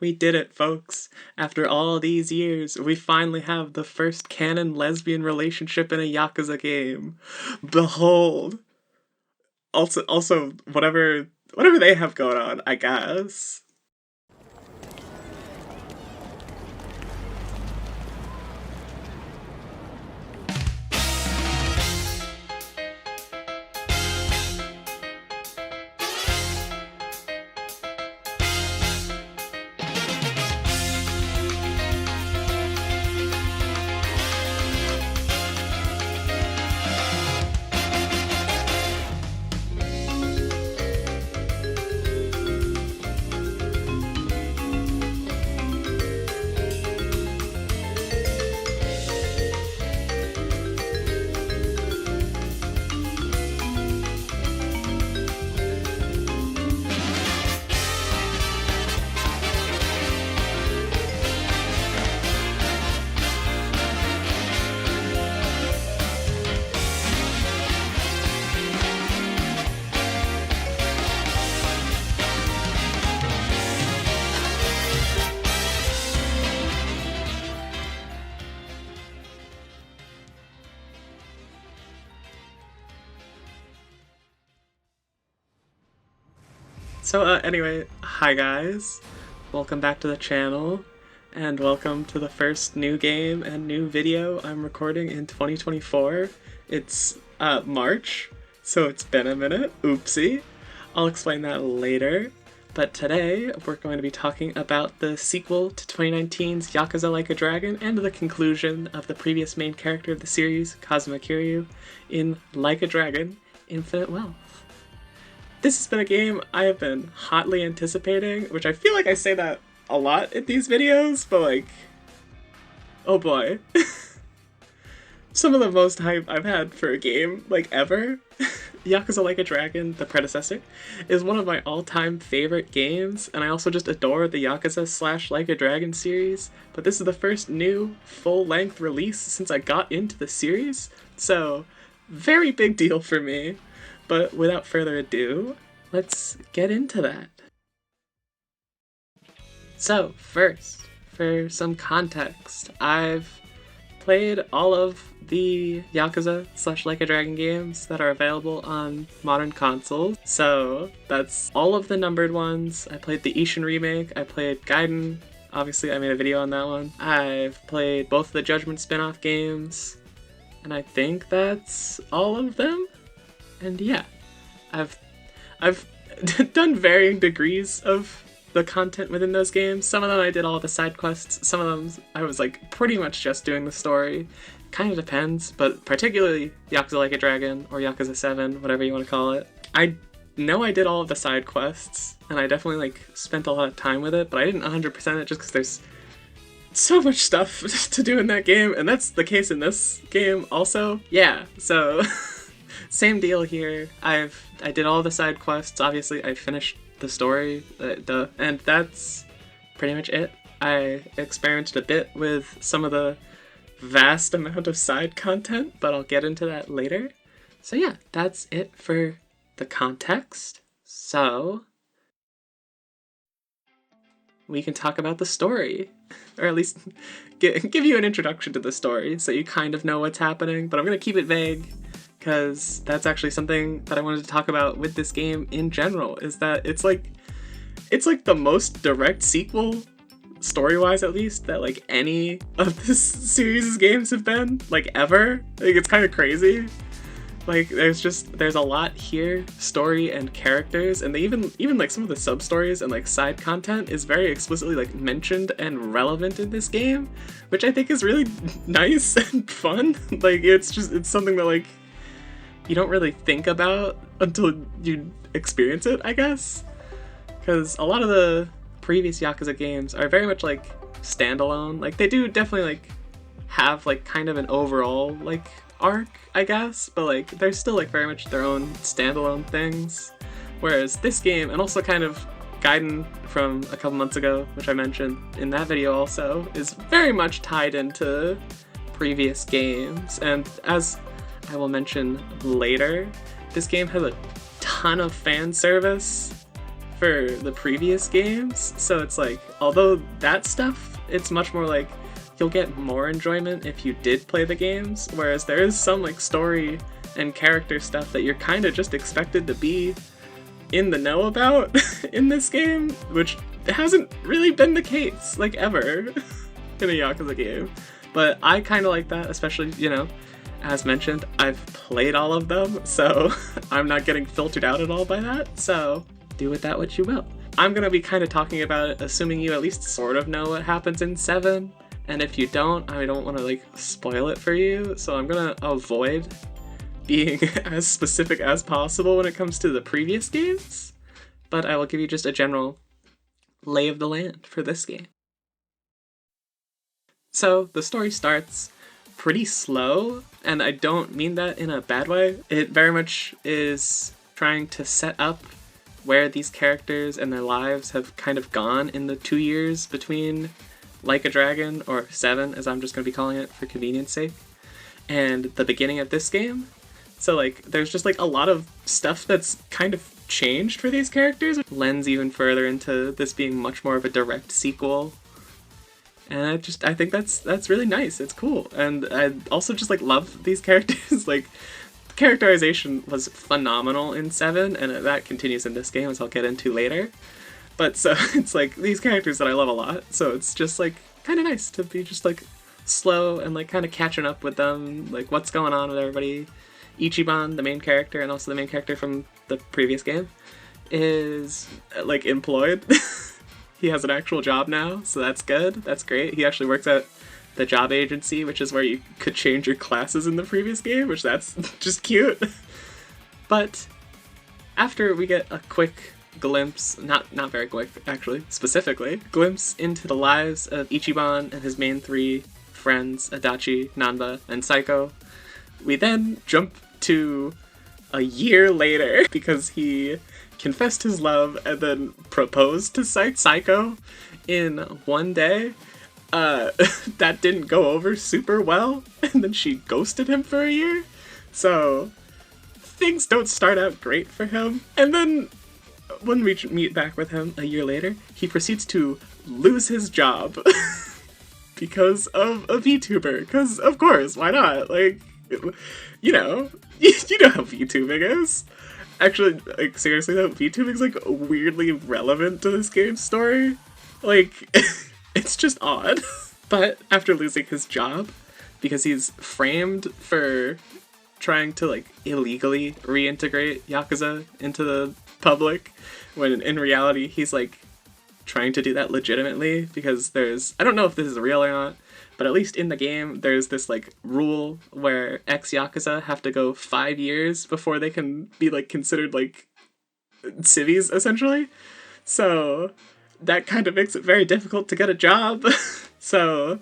We did it, folks. After all these years, we finally have the first canon lesbian relationship in a Yakuza game. Behold. Also, whatever they have going on, I guess. So, anyway, hi guys. Welcome back to the channel, and welcome to the first new game and new video I'm recording in 2024. It's, March, so it's been a minute. Oopsie. I'll explain that later. But today, we're going to be talking about the sequel to 2019's Yakuza Like a Dragon and the conclusion of the previous main character of the series, Kazuma Kiryu, in Like a Dragon: Infinite Wealth. This has been a game I have been hotly anticipating, which I feel like I say that a lot in these videos, but like, oh boy. Some of the most hype I've had for a game, like, ever. Yakuza Like a Dragon, the predecessor, is one of my all-time favorite games, and I also just adore the Yakuza / Like a Dragon series, but this is the first new, full-length release since I got into the series, so very big deal for me. But without further ado, let's get into that. So, first, for some context, I've played all of the Yakuza / Like a Dragon games that are available on modern consoles. So, that's all of the numbered ones. I played the Ishin remake, I played Gaiden, obviously I made a video on that one. I've played both the Judgment spin-off games, and I think that's all of them? And yeah, I've done varying degrees of the content within those games. Some of them I did all the side quests, some of them I was like pretty much just doing the story. Kind of depends, but particularly Yakuza Like a Dragon or Yakuza 7, whatever you want to call it. I know I did all of the side quests, and I definitely like spent a lot of time with it, but I didn't 100% it just because there's so much stuff to do in that game, and that's the case in this game also. Yeah, so same deal here. I did all the side quests, obviously I finished the story, and that's pretty much it. I experimented a bit with some of the vast amount of side content, but I'll get into that later. So yeah, that's it for the context. So we can talk about the story, or at least give you an introduction to the story so you kind of know what's happening, but I'm gonna keep it vague because that's actually something that I wanted to talk about with this game in general, is that it's like the most direct sequel, story-wise at least, that like any of this series' games have been, like, ever. Like, it's kind of crazy. Like, there's a lot here, story and characters, and they even like some of the sub-stories and like side content is very explicitly like mentioned and relevant in this game, which I think is really nice and fun. Like, it's something that like you don't really think about until you experience it, I guess. Because a lot of the previous Yakuza games are very much like standalone. Like, they do definitely like have like kind of an overall like arc, I guess, but like they're still like very much their own standalone things. Whereas this game, and also kind of Gaiden from a couple months ago, which I mentioned in that video also, is very much tied into previous games. And as I will mention later, this game has a ton of fan service for the previous games. So it's like, although that stuff, it's much more like you'll get more enjoyment if you did play the games, whereas there is some like story and character stuff that you're kind of just expected to be in the know about in this game, which hasn't really been the case, like, ever in a Yakuza game. But I kind of like that, especially, you know, as mentioned, I've played all of them, so I'm not getting filtered out at all by that, so do with that what you will. I'm gonna be kind of talking about it, assuming you at least sort of know what happens in 7, and if you don't, I don't want to, like, spoil it for you, so I'm gonna avoid being as specific as possible when it comes to the previous games, but I will give you just a general lay of the land for this game. So the story starts pretty slow, and I don't mean that in a bad way. It very much is trying to set up where these characters and their lives have kind of gone in the 2 years between Like a Dragon, or 7 as I'm just going to be calling it for convenience sake, and the beginning of this game. So, like, there's just, like, a lot of stuff that's kind of changed for these characters. It lends even further into this being much more of a direct sequel. And I think that's really nice. It's cool. And I also just, like, love these characters. Like, characterization was phenomenal in 7, and that continues in this game, as I'll get into later. But so, it's, like, these characters that I love a lot. So it's just, like, kind of nice to be just, like, slow and, like, kind of catching up with them. Like, what's going on with everybody. Ichiban, the main character, and also the main character from the previous game, is, like, employed. He has an actual job now, so that's good. That's great. He actually works at the job agency, which is where you could change your classes in the previous game, which that's just cute. But after we get a quick glimpse, not very quick, actually, specifically, glimpse into the lives of Ichiban and his main 3 friends, Adachi, Nanba, and Saiko, we then jump to a year later, because he confessed his love and then proposed to Saiko in one day. That didn't go over super well, and then she ghosted him for a year. So things don't start out great for him. And then when we meet back with him a year later, he proceeds to lose his job because of a VTuber. Because, of course, why not? Like, you know how VTubing is. Actually, like, seriously though, VTubing's, like, weirdly relevant to this game's story. Like, it's just odd. But after losing his job, because he's framed for trying to, like, illegally reintegrate Yakuza into the public, when in reality he's, like, trying to do that legitimately, because I don't know if this is real or not, but at least in the game, there's this, like, rule where ex-Yakuza have to go 5 years before they can be, like, considered, like, civvies, essentially. So that kind of makes it very difficult to get a job. So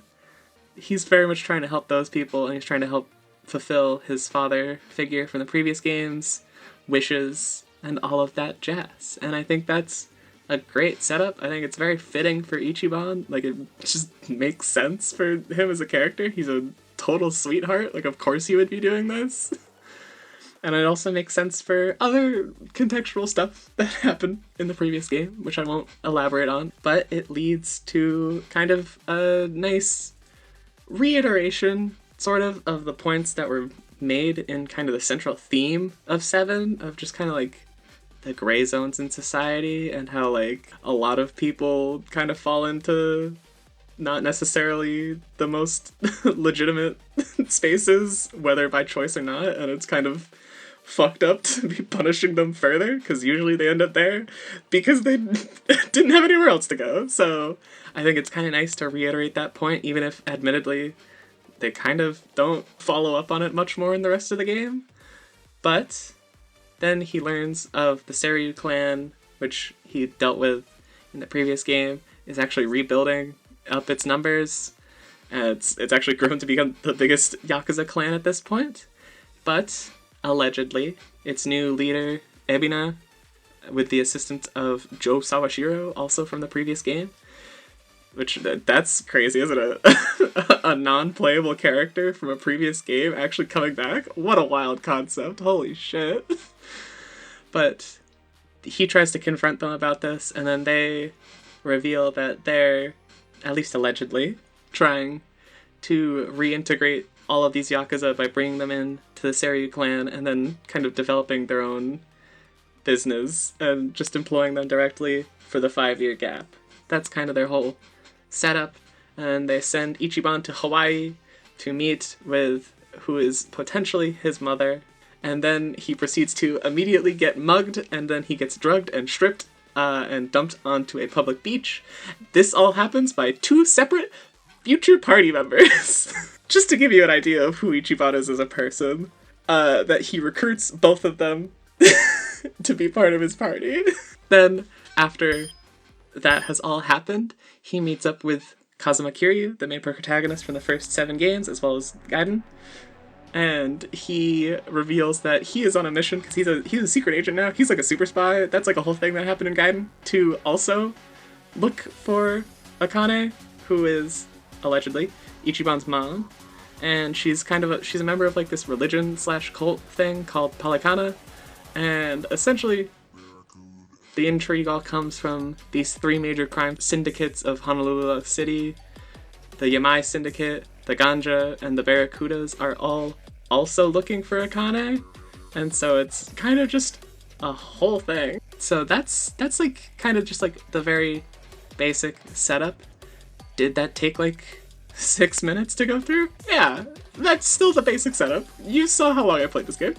he's very much trying to help those people, and he's trying to help fulfill his father figure from the previous games, wishes, and all of that jazz. And I think that's a great setup. I think it's very fitting for Ichiban. Like, it just makes sense for him as a character. He's a total sweetheart. Like, of course he would be doing this. And it also makes sense for other contextual stuff that happened in the previous game, which I won't elaborate on. But it leads to kind of a nice reiteration, sort of the points that were made in kind of the central theme of 7, of just kind of, like, the gray zones in society, and how, like, a lot of people kind of fall into not necessarily the most legitimate spaces, whether by choice or not, and it's kind of fucked up to be punishing them further, because usually they end up there because they didn't have anywhere else to go. So I think it's kind of nice to reiterate that point, even if, admittedly, they kind of don't follow up on it much more in the rest of the game. But then he learns of the Seiryu clan, which he dealt with in the previous game, is actually rebuilding up its numbers. And it's actually grown to become the biggest Yakuza clan at this point. But, allegedly, its new leader, Ebina, with the assistance of Joe Sawashiro, also from the previous game. Which, that's crazy, isn't it? A non-playable character from a previous game actually coming back? What a wild concept, holy shit. But he tries to confront them about this, and then they reveal that they're, at least allegedly, trying to reintegrate all of these Yakuza by bringing them in to the Seiryu clan and then kind of developing their own business and just employing them directly for the 5-year gap. That's kind of their whole setup. And they send Ichiban to Hawaii to meet with who is potentially his mother. And then he proceeds to immediately get mugged, and then he gets drugged and stripped and dumped onto a public beach. This all happens by 2 separate future party members. Just to give you an idea of who Ichiban is as a person, that he recruits both of them to be part of his party. Then, after that has all happened, he meets up with Kazuma Kiryu, the main protagonist from the first 7 games, as well as Gaiden. And he reveals that he is on a mission, because he's a secret agent now. He's like a super spy. That's like a whole thing that happened in Gaiden, to also look for Akane, who is, allegedly, Ichiban's mom. And she's a member of like this religion/cult thing called Palekana. And essentially, the intrigue all comes from these 3 major crime syndicates of Honolulu City. The Yamai Syndicate, the Ganja, and the Barracudas are all also looking for Akane. And so it's kind of just a whole thing. So that's like kind of just like the very basic setup. Did that take like 6 minutes to go through? Yeah, that's still the basic setup. You saw how long I played this game.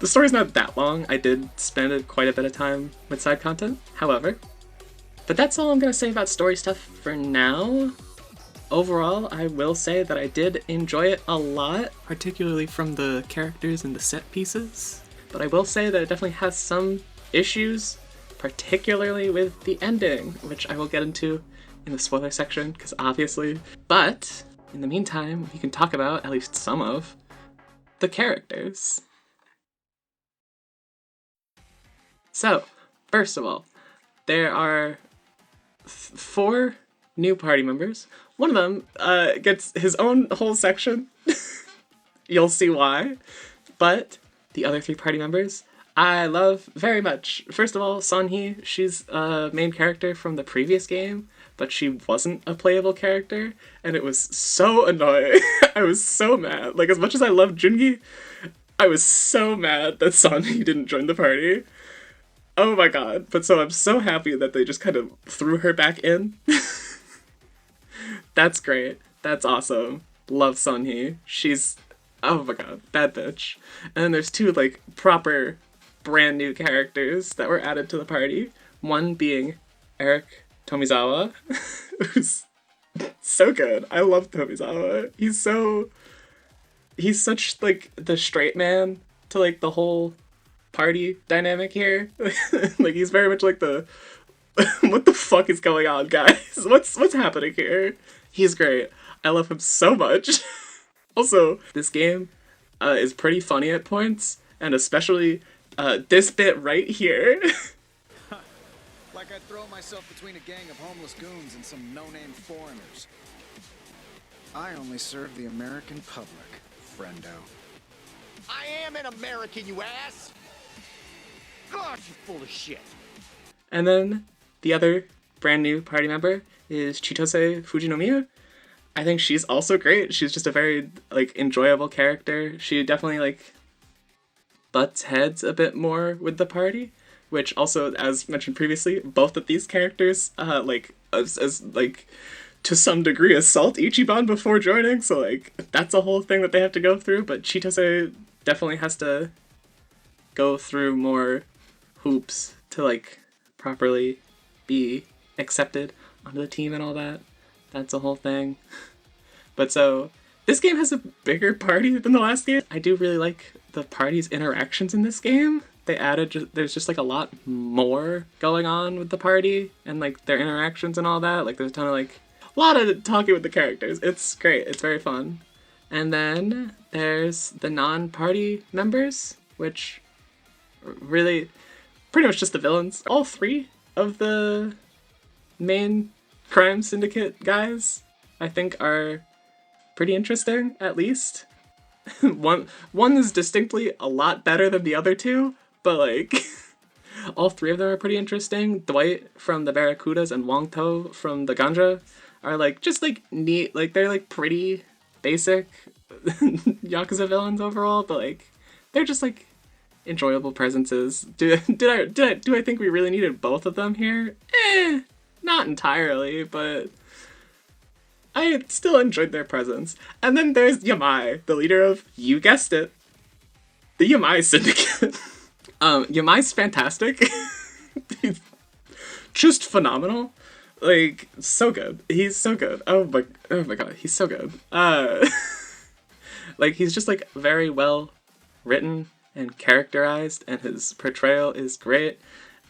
The story's not that long. I did spend quite a bit of time with side content, however. But that's all I'm gonna say about story stuff for now. Overall, I will say that I did enjoy it a lot, particularly from the characters and the set pieces. But I will say that it definitely has some issues, particularly with the ending, which I will get into in the spoiler section, because obviously. But, in the meantime, we can talk about at least some of the characters. So, first of all, there are 4 new party members. One of them gets his own whole section. You'll see why. But the other 3 party members, I love very much. First of all, Sonhee, she's a main character from the previous game, but she wasn't a playable character, and it was so annoying. I was so mad. Like, as much as I love Jungi, I was so mad that Sonhee didn't join the party. Oh my god. But so I'm so happy that they just kind of threw her back in. That's great. That's awesome. Love Sonhee. She's, oh my god, bad bitch. And then there's 2, like, proper brand new characters that were added to the party. One being Eric Tomizawa, who's so good. I love Tomizawa. He's such, like, the straight man to, like, the whole party dynamic here. Like, he's very much like the what the fuck is going on, guys? What's happening here? He's great. I love him so much. Also, this game is pretty funny at points, and especially this bit right here. Like I throw myself between a gang of homeless goons and some no-name foreigners. I only serve the American public, friendo. I am an American, you ass! God, you're full of shit. And then the other brand new party member is Chitose Fujinomiya. I think she's also great. She's just a very, like, enjoyable character. She definitely, like, butts heads a bit more with the party, which also, as mentioned previously, both of these characters, like, to some degree assault Ichiban before joining, so, like, that's a whole thing that they have to go through, but Chitose definitely has to go through more hoops to, like, properly be accepted onto the team and all that. That's a whole thing. But so, this game has a bigger party than the last game. I do really like the party's interactions in this game. They added, there's just like a lot more going on with the party and like their interactions and all that. Like there's a ton of like, a lot of talking with the characters. It's great, it's very fun. And then there's the non-party members, which really pretty much just the villains. All 3 of the main crime syndicate guys, I think, are pretty interesting, at least. One is distinctly a lot better than the other 2, but like, All three of them are pretty interesting. Dwight from the Barracudas and Wong To from the Ganja are like just like neat, like they're like pretty basic Yakuza villains overall, but like they're just like enjoyable presences. Do I think we really needed both of them here? Not entirely, but I still enjoyed their presence. And then there's Yamai, the leader of, you guessed it, the Yamai Syndicate. Yamai's fantastic. He's just phenomenal. Like, so good. He's so good. Oh my god, he's so good. Like, he's just like very well written and characterized, and his portrayal is great.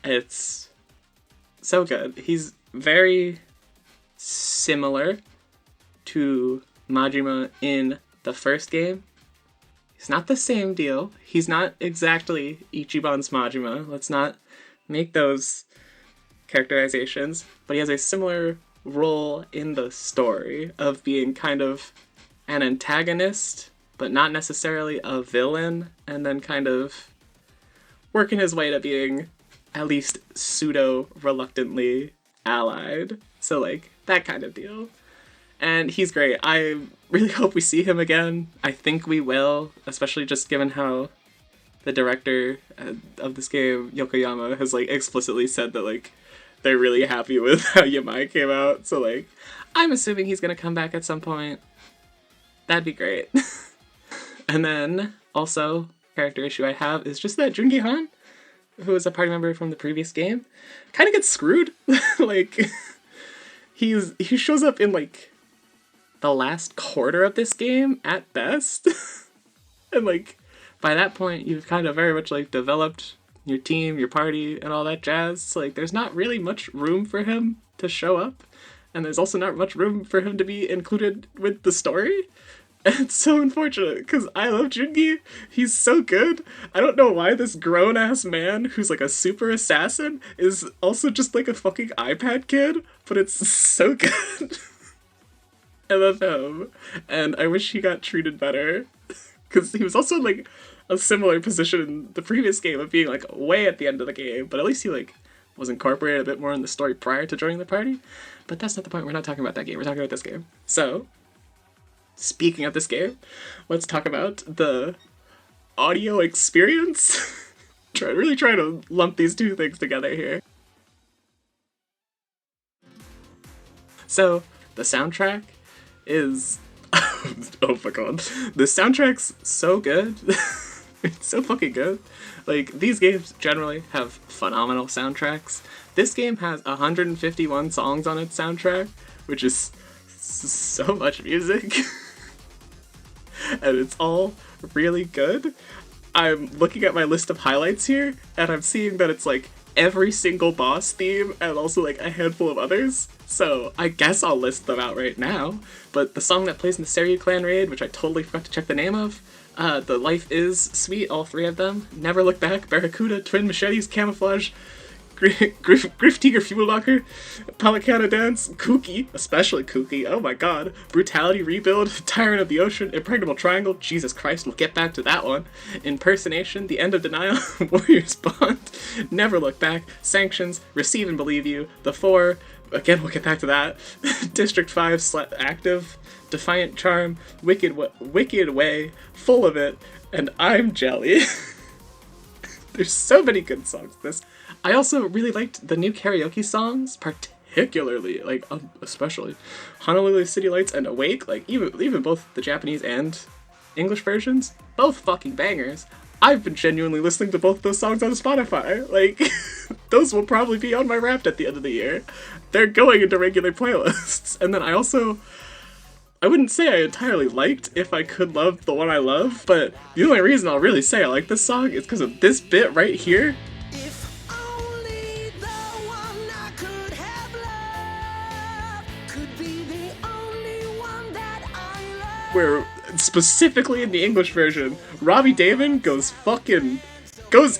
It's so good. He's very similar to Majima in the first game. He's not the same deal. He's not exactly Ichiban's Majima. Let's not make those characterizations. But he has a similar role in the story of being kind of an antagonist, but not necessarily a villain, and then kind of working his way to being at least pseudo-reluctantly allied. So, like, that kind of deal. And he's great. I really hope we see him again. I think we will, especially just given how the director of this game, Yokoyama, has, like, explicitly said that, like, they're really happy with how Yamai came out. So, like, I'm assuming he's gonna come back at some point. That'd be great. And then, also, character issue I have is just that Jungi Han, who is a party member from the previous game, kind of gets screwed. Like, he shows up in, like, the last quarter of this game, at best. And, like, by that point, you've kind of very much, like, developed your team, your party, and all that jazz. So, like, there's not really much room for him to show up. And there's also not much room for him to be included with the story. And it's so unfortunate, because I love Jungi. He's so good. I don't know why this grown-ass man who's like a super assassin is also just like a fucking iPad kid, but it's so good. I love him. And I wish he got treated better. Because he was also like a similar position in the previous game of being like way at the end of the game, but at least he like was incorporated a bit more in the story prior to joining the party. But that's not the point. We're not talking about that game. We're talking about this game. So, speaking of this game, let's talk about the audio experience. Really trying to lump these two things together here. So, the soundtrack is... oh my god. The soundtrack's so good. It's so fucking good. Like, these games generally have phenomenal soundtracks. This game has 151 songs on its soundtrack, which is so much music. And it's all really good. I'm looking at my list of highlights here, and I'm seeing that it's like every single boss theme and also like a handful of others. So I guess I'll list them out right now. But the song that plays in the Seiryu Clan raid, which I totally forgot to check the name of, the Life Is Sweet, all three of them, Never Look Back, Barracuda, Twin Machetes, Camouflage, Griff Tiger Fuel Locker, Pelicana Dance, Kooky, especially Kooky, oh my god, Brutality Rebuild, Tyrant of the Ocean, Impregnable Triangle, Jesus Christ, we'll get back to that one, Impersonation, The End of Denial, Warriors Bond, Never Look Back, Sanctions, Receive and Believe You, The Four, again we'll get back to that, District 5, Active, Defiant Charm, Wicked Way, Full of It, and I'm Jelly. There's so many good songs in this. I also really liked the new karaoke songs, particularly, like, especially Honolulu City Lights and Awake, like, even both the Japanese and English versions, both fucking bangers. I've been genuinely listening to both those songs on Spotify. Like, those will probably be on my Wrapped at the end of the year. They're going into regular playlists. And then I wouldn't say I entirely liked If I Could Love the One I Love, but the only reason I'll really say I like this song is because of this bit right here. If only the one I could have loved could be the only one that I love. Where, specifically in the English version, Robbie David goes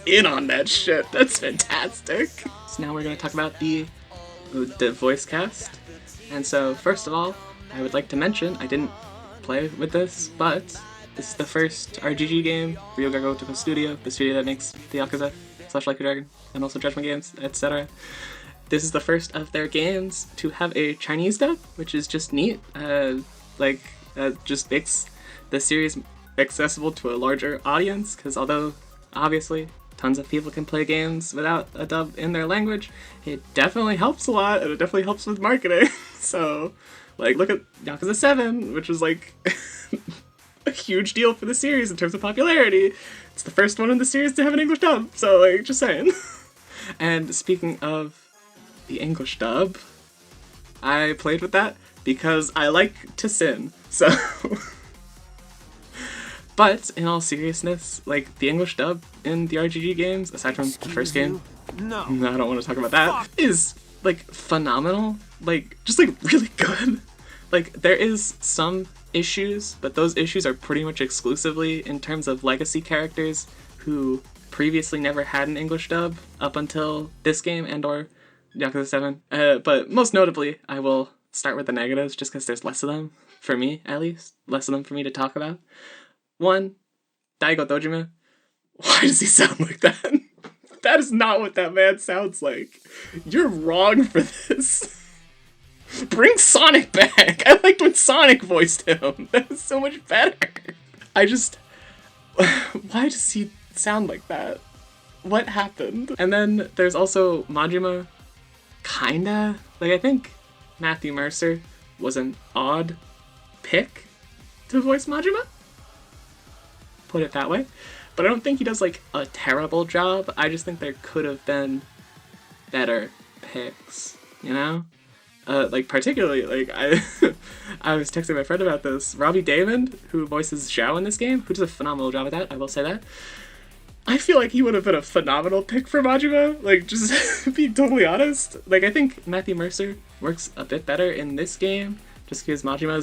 in on that shit. That's fantastic. So now we're going to talk about the voice cast. And so, first of all, I would like to mention, I didn't play with this, but this is the first RGG game, Ryoga Gotoku Studio, the studio that makes the Yakuza Slash Like a Dragon, and also Judgment Games, etc. This is the first of their games to have a Chinese dub, which is just neat. Just makes the series accessible to a larger audience, because although obviously tons of people can play games without a dub in their language, it definitely helps a lot, and it definitely helps with marketing. So, like, look at Yakuza 7, which was like a huge deal for the series in terms of popularity. It's the first one in the series to have an English dub, so, like, just saying. And speaking of the English dub, I played with that because I like to sin, so... But, in all seriousness, like, the English dub in the RGG games, aside from the first game, no, I don't want to talk about that, is, like, phenomenal. Like, just, like, really good. Like, there is some issues, but those issues are pretty much exclusively in terms of legacy characters who previously never had an English dub up until this game and or Yakuza 7. But most notably, I will start with the negatives, just because there's less of them, for me, at least. Less of them for me to talk about. One, Daigo Dojima. Why does he sound like that? That is not what that man sounds like. You're wrong for this. Bring Sonic back. I liked when Sonic voiced him. That was so much better. Why does he sound like that? What happened? And then there's also Majima. Kinda. Like, I think Matthew Mercer was an odd pick to voice Majima. Put it that way. But I don't think he does, like, a terrible job. I just think there could have been better picks, you know? Like, particularly, like, I was texting my friend about this. Robbie Daymond, who voices Zhao in this game, who does a phenomenal job at that, I will say that. I feel like he would have been a phenomenal pick for Majima, like, just being totally honest. Like, I think Matthew Mercer works a bit better in this game, just because Majima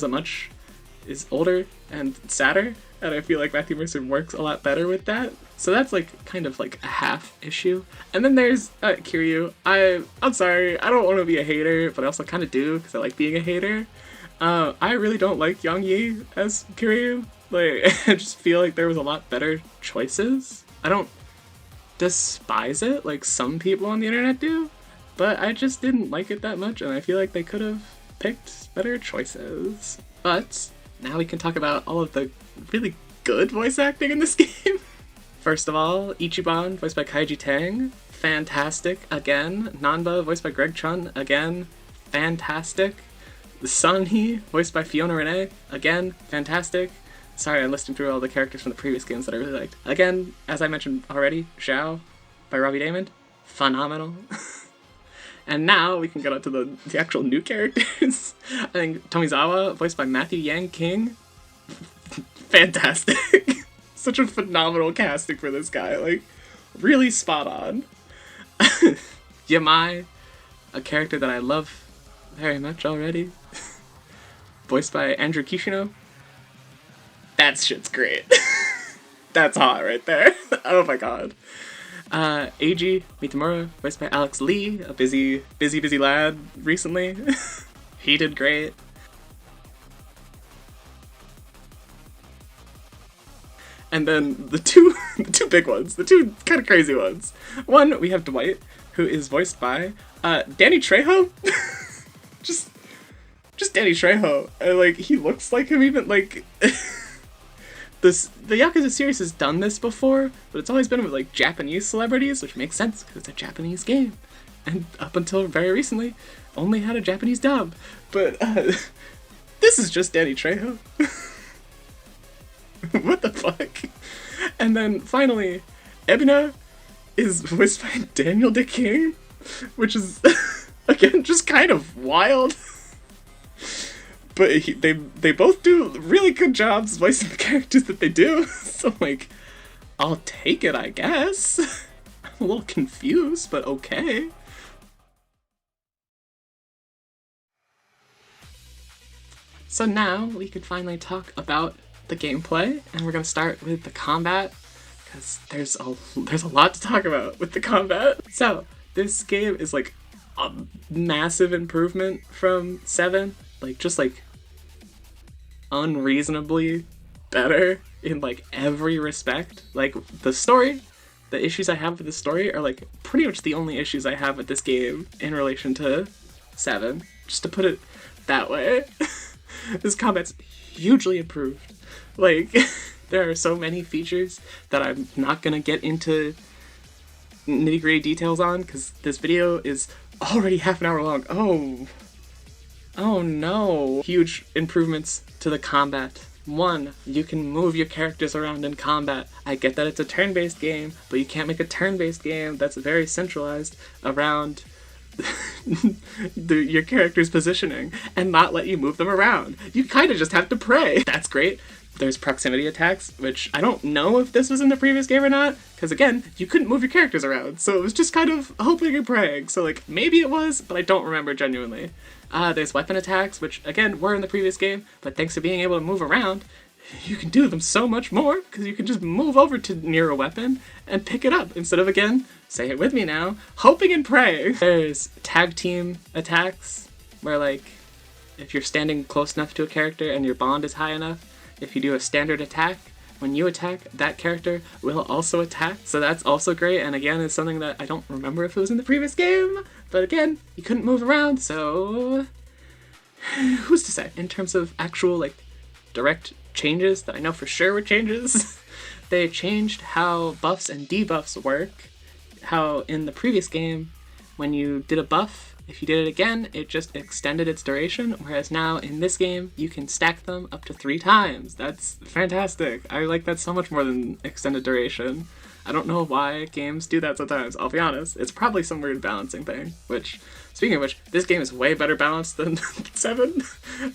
is older and sadder, and I feel like Matthew Mercer works a lot better with that. So that's, like, kind of, like, a half issue. And then there's Kiryu. I'm sorry, I don't want to be a hater, but I also kind of do, because I like being a hater. I really don't like Yang Yi as Kiryu. Like, I just feel like there was a lot better choices. I don't despise it like some people on the internet do, but I just didn't like it that much, and I feel like they could have picked better choices. But now we can talk about all of the really good voice acting in this game. First of all, Ichiban, voiced by Kaiji Tang, fantastic again. Nanba, voiced by Greg Chun, again, fantastic. Sunhee, voiced by Fiona Renee, again, fantastic. Sorry, I'm listing through all the characters from the previous games that I really liked. Again, as I mentioned already, Zhao, by Robbie Daymond, phenomenal. And now we can get on to the actual new characters. I think Tomizawa, voiced by Matthew Yang King, fantastic. Such a phenomenal casting for this guy, like, really spot on. Yamai, a character that I love very much already, voiced by Andrew Kishino. That shit's great. That's hot right there. Oh my god. Eiji Mitamura, voiced by Alex Lee, a busy lad recently. He did great. And then the two big ones, the two kind of crazy ones. One, we have Dwight, who is voiced by Danny Trejo. just Danny Trejo. Like, he looks like him even, like... The Yakuza series has done this before, but it's always been with, like, Japanese celebrities, which makes sense, because it's a Japanese game. And up until very recently, only had a Japanese dub. But, this is just Danny Trejo. What the fuck? And then, finally, Ebina is voiced by Daniel De King, which is, again, just kind of wild. But they both do really good jobs voicing the characters that they do, so, like, I'll take it, I guess. I'm a little confused, but okay. So now we can finally talk about the gameplay, and we're gonna start with the combat, because there's a lot to talk about with the combat. So this game is, like, a massive improvement from 7, like, just, like, unreasonably better in, like, every respect. Like, the story the issues I have with the story are like pretty much the only issues I have with this game in relation to 7, just to put it that way. This combat's hugely improved. Like, there are so many features that I'm not gonna get into nitty-gritty details on, because this video is already half an hour long. Oh no. Huge improvements to the combat. 1, you can move your characters around in combat. I get that it's a turn-based game, but you can't make a turn-based game that's very centralized around your character's positioning and not let you move them around. You kind of just have to pray. That's great. There's proximity attacks, which I don't know if this was in the previous game or not, because again, you couldn't move your characters around, so it was just kind of hoping and praying. So like, maybe it was, but I don't remember genuinely. There's weapon attacks, which again, were in the previous game, but thanks to being able to move around, you can do them so much more, because you can just move over to near a weapon and pick it up, instead of, again, say it with me now, hoping and praying. There's tag team attacks, where like, if you're standing close enough to a character and your bond is high enough, if you do a standard attack, when you attack, that character will also attack. So that's also great, and again, it's something that I don't remember if it was in the previous game, but again, you couldn't move around, so who's to say? In terms of actual, like, direct changes that I know for sure were changes, they changed how buffs and debuffs work. How in the previous game, when you did a buff, if you did it again, it just extended its duration, whereas now in this game, you can stack them up to 3 times. That's fantastic. I like that so much more than extended duration. I don't know why games do that sometimes, I'll be honest. It's probably some weird balancing thing, which, speaking of which, this game is way better balanced than 7.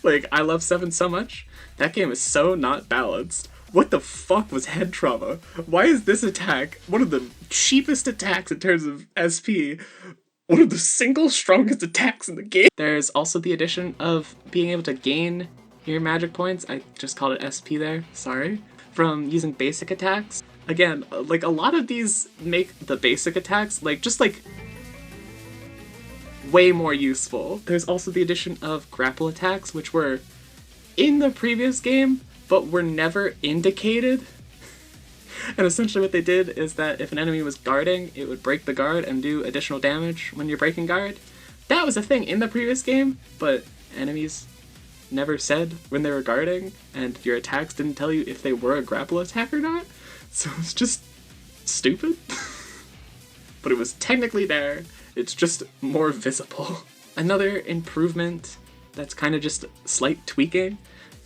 Like, I love 7 so much. That game is so not balanced. What the fuck was head trauma? Why is this attack one of the cheapest attacks in terms of SP? One of the single strongest attacks in the game. There's also the addition of being able to gain your magic points. I just called it SP there, sorry. From using basic attacks. Again, like a lot of these make the basic attacks like just like way more useful. There's also the addition of grapple attacks, which were in the previous game, but were never indicated. And essentially what they did is that if an enemy was guarding, it would break the guard and do additional damage when you're breaking guard. That was a thing in the previous game, but enemies never said when they were guarding, and your attacks didn't tell you if they were a grapple attack or not. So it's just stupid. But it was technically there, it's just more visible. Another improvement that's kind of just slight tweaking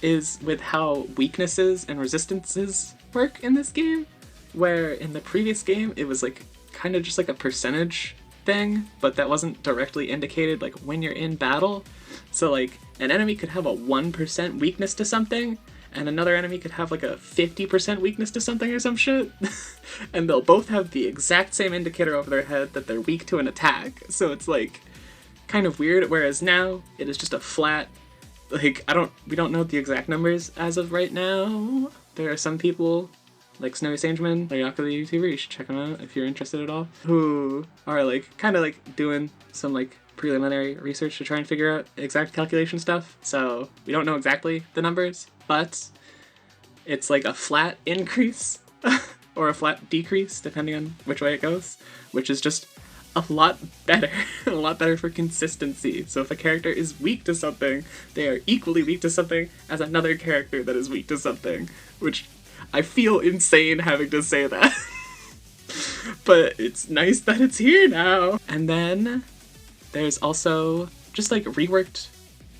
is with how weaknesses and resistances work in this game, where in the previous game it was like kind of just like a percentage thing, but that wasn't directly indicated like when you're in battle. So like an enemy could have a 1% weakness to something, and another enemy could have like a 50% weakness to something or some shit. And they'll both have the exact same indicator over their head that they're weak to an attack. So it's like kind of weird, whereas now it is just a flat, like, we don't know the exact numbers as of right now. There are some people, like Snowy Sangeman, the Yakuza YouTuber, you should check him out if you're interested at all, who are like, kind of like doing some like preliminary research to try and figure out exact calculation stuff. So we don't know exactly the numbers, but it's like a flat increase or a flat decrease, depending on which way it goes, which is just a lot better, a lot better for consistency. So if a character is weak to something, they are equally weak to something as another character that is weak to something, which I feel insane having to say that. But it's nice that it's here now. And then there's also just like reworked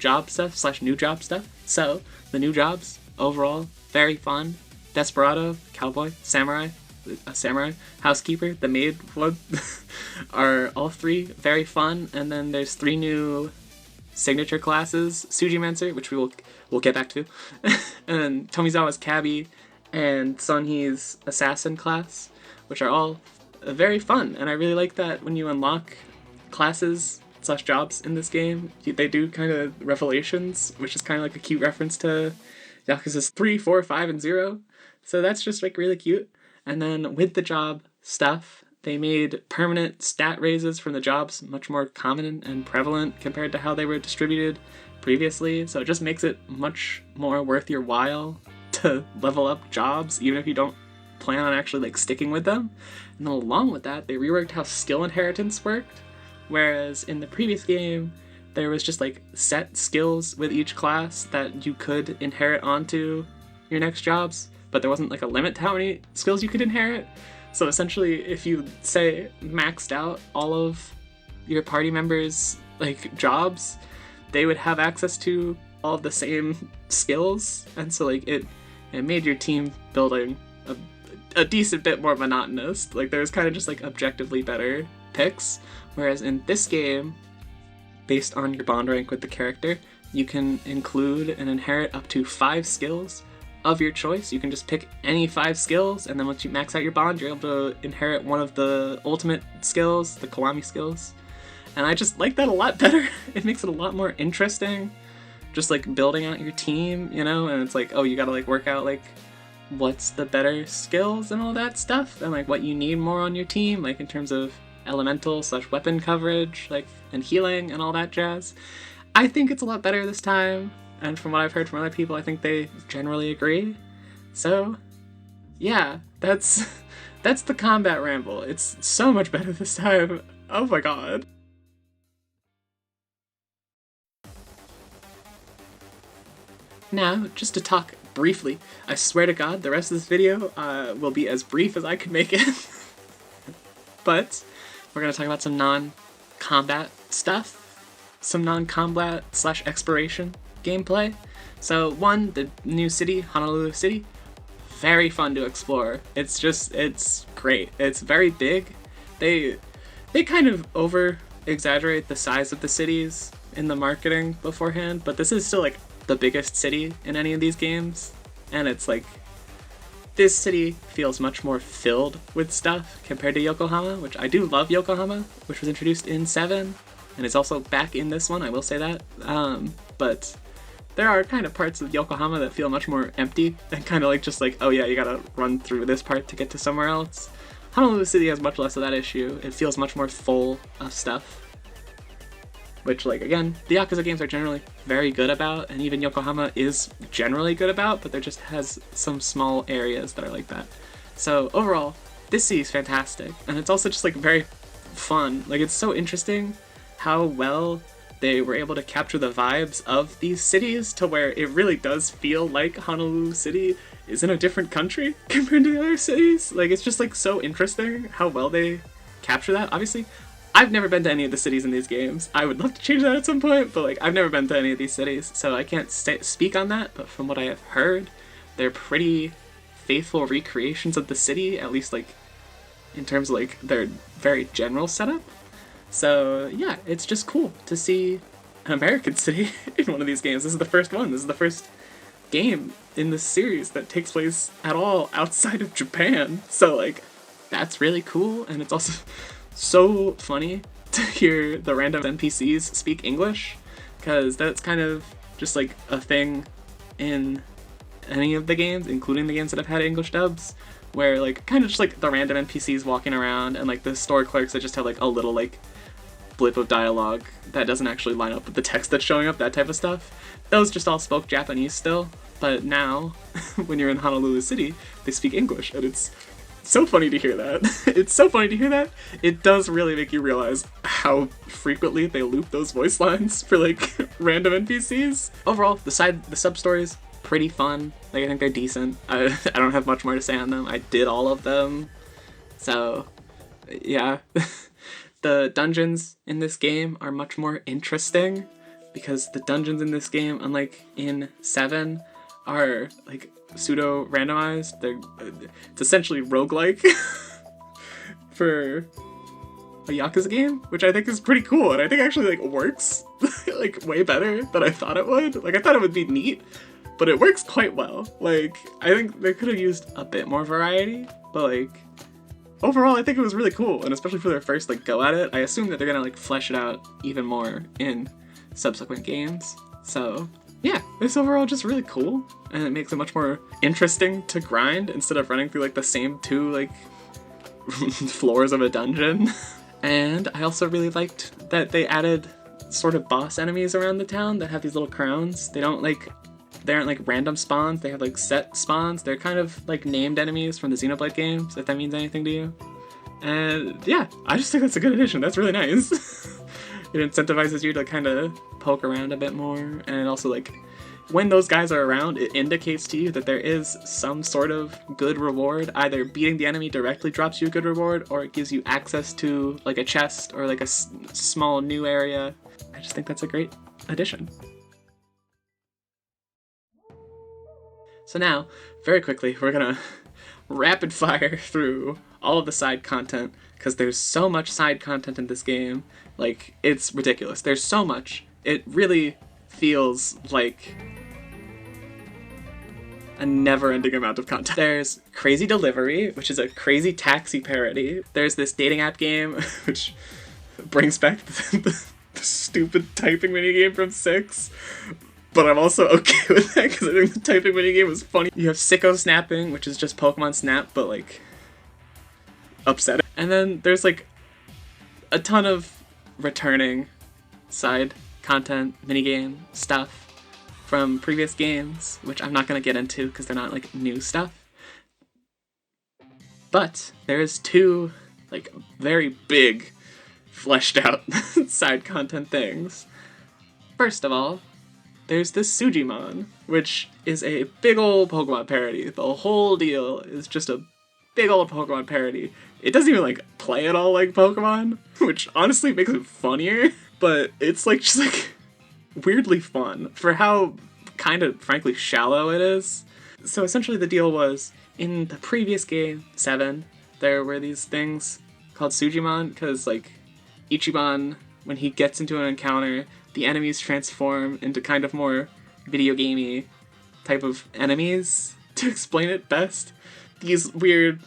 job stuff / new job stuff. So the new jobs overall, very fun. Desperado, cowboy, samurai, a samurai, housekeeper, the maid one are all 3 very fun. And then there's 3 new signature classes, Sujimancer, which we'll get back to, and Tomizawa's cabbie, and Sonhi's assassin class, which are all very fun. And I really like that when you unlock classes / jobs in this game, they do kind of revelations, which is kind of like a cute reference to Yakuza's 3, 4, 5, and 0. So that's just like really cute. And then with the job stuff, they made permanent stat raises from the jobs much more common and prevalent compared to how they were distributed previously. So it just makes it much more worth your while to level up jobs, even if you don't plan on actually like sticking with them. And then along with that, they reworked how skill inheritance worked, whereas in the previous game there was just like set skills with each class that you could inherit onto your next jobs, but there wasn't like a limit to how many skills you could inherit. So essentially, if you say maxed out all of your party members' like jobs, they would have access to all of the same skills, and so like it made your team building a decent bit more monotonous. Like there was kind of just like objectively better picks, whereas in this game, based on your bond rank with the character, you can include and inherit up to 5 skills of your choice. You can just pick any 5 skills, and then once you max out your bond, you're able to inherit one of the ultimate skills, the Kiwami skills. And I just like that a lot better. It makes it a lot more interesting, just like building out your team, you know, and it's like, oh, you gotta like work out like what's the better skills and all that stuff, and like what you need more on your team, like in terms of elemental / weapon coverage, like, and healing and all that jazz. I think it's a lot better this time, and from what I've heard from other people, I think they generally agree. So yeah, that's the combat ramble. It's so much better this time. Oh my god. Now, just to talk briefly, I swear to god the rest of this video will be as brief as I can make it. But we're going to talk about some non-combat stuff, some non-combat / exploration gameplay. So one, the new city, Honolulu City, very fun to explore. It's great. It's very big. They kind of over-exaggerate the size of the cities in the marketing beforehand, but this is still like the biggest city in any of these games, and it's like this city feels much more filled with stuff compared to Yokohama, which I do love. Yokohama, which was introduced in 7 and is also back in this one, I will say that, but there are kind of parts of Yokohama that feel much more empty and kind of like just like, oh yeah, you gotta run through this part to get to somewhere else. Honolulu City has much less of that issue. It feels much more full of stuff, which, like, again, the Yakuza games are generally very good about, and even Yokohama is generally good about, but there just has some small areas that are like that. So overall, this city is fantastic, and it's also just like very fun. Like, it's so interesting how well they were able to capture the vibes of these cities to where it really does feel like Honolulu City is in a different country compared to the other cities. Like, it's just like so interesting how well they capture that. Obviously, I've never been to any of the cities in these games. I would love to change that at some point, but like I've never been to any of these cities, so I can't speak on that, but from what I have heard, they're pretty faithful recreations of the city, at least like in terms of like their very general setup. So yeah, it's just cool to see an American city in one of these games. This is the first one. This is the first game in this series that takes place at all outside of Japan. So like, that's really cool, and it's also so funny to hear the random NPCs speak English, because that's kind of just like a thing in any of the games, including the games that have had English dubs, where like kind of just like the random NPCs walking around and like the store clerks that just have like a little like blip of dialogue that doesn't actually line up with the text that's showing up, that type of stuff. Those just all spoke Japanese still, but now when you're in Honolulu City, they speak English, and it's so funny to hear that. It's so funny to hear that. It does really make you realize how frequently they loop those voice lines for like random NPCs. Overall, the sub-stories, pretty fun. Like, I think they're decent. I don't have much more to say on them. I did all of them. So, yeah. The dungeons in this game are much more interesting, because the dungeons in this game, unlike in 7, are like pseudo randomized. It's essentially roguelike for a Yakuza game, which I think is pretty cool, and I think actually like works like way better than I thought it would. Like, I thought it would be neat, but it works quite well. Like, I think they could have used a bit more variety, but like overall I think it was really cool, and especially for their first like go at it. I assume that they're gonna like flesh it out even more in subsequent games. So yeah, it's overall just really cool, and it makes it much more interesting to grind instead of running through like the same 2 like floors of a dungeon. And I also really liked that they added sort of boss enemies around the town that have these little crowns. They don't like they aren't like random spawns, they have like set spawns. They're kind of like named enemies from the Xenoblade games, if that means anything to you. And yeah, I just think that's a good addition. That's really nice. It incentivizes you to kind of poke around a bit more, and also like when those guys are around, it indicates to you that there is some sort of good reward. Either beating the enemy directly drops you a good reward, or it gives you access to like a chest or like a small new area. I just think that's a great addition. So now, very quickly, we're gonna rapid fire through all of the side content, because there's so much side content in this game. Like, it's ridiculous. There's so much. It really feels like a never-ending amount of content. There's Crazy Delivery, which is a crazy taxi parody. There's this dating app game, which brings back the stupid typing minigame from 6. But I'm also okay with that, because I think the typing minigame was funny. You have Sicko Snapping, which is just Pokemon Snap, but like upsetting. And then there's like a ton of returning side content, minigame stuff from previous games, which I'm not going to get into because they're not like new stuff. But there's 2 like very big fleshed out side content things. First of all, there's the Sujimon, which is a big old Pokemon parody. The whole deal is just a big old Pokemon parody. It doesn't even like play at all like Pokemon, which honestly makes it funnier, but it's like just like weirdly fun for how kind of frankly shallow it is. So essentially the deal was, in the previous game, 7, there were these things called Sujimon, because like Ichiban, when he gets into an encounter, the enemies transform into kind of more video gamey type of enemies, to explain it best. These weird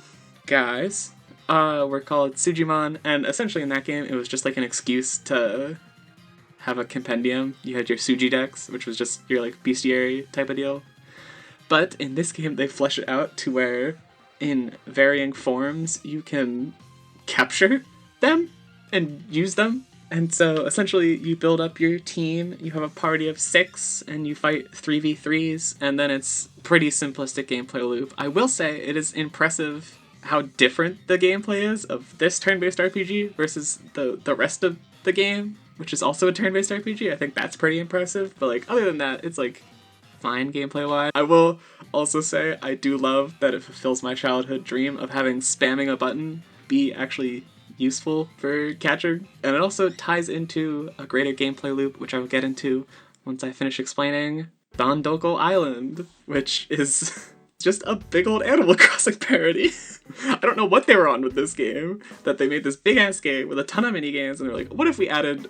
guys were called Sujimon, and essentially in that game it was just like an excuse to have a compendium. You had your Suji Dex, which was just your like bestiary type of deal. But in this game they flesh it out to where in varying forms you can capture them and use them. And so essentially you build up your team, you have a party of 6, and you fight 3v3s, and then it's pretty simplistic gameplay loop. I will say it is impressive how different the gameplay is of this turn-based RPG versus the rest of the game, which is also a turn-based RPG. I think that's pretty impressive, but like other than that, it's like fine gameplay-wise. I will also say I do love that it fulfills my childhood dream of having spamming a button be actually useful for catching, and it also ties into a greater gameplay loop, which I will get into once I finish explaining Dondoko Island, which is just a big old Animal Crossing parody. I don't know what they were on with this game, that they made this big ass game with a ton of mini games, and they're like, what if we added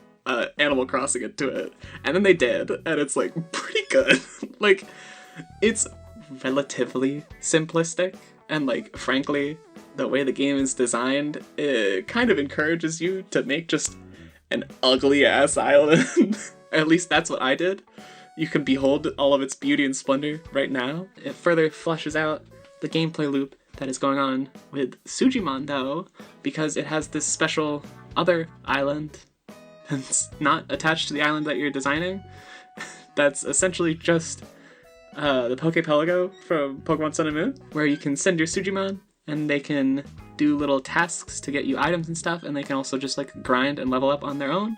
Animal Crossing into it? And then they did, and it's like pretty good. Like, it's relatively simplistic, and like frankly the way the game is designed, it kind of encourages you to make just an ugly ass island. At least that's what I did. You can behold all of its beauty and splendor right now. It further fleshes out the gameplay loop that is going on with Sujimon though, because it has this special other island that's not attached to the island that you're designing. That's essentially just the Poképelago from Pokemon Sun and Moon, where you can send your Sujimon and they can do little tasks to get you items and stuff, and they can also just like grind and level up on their own,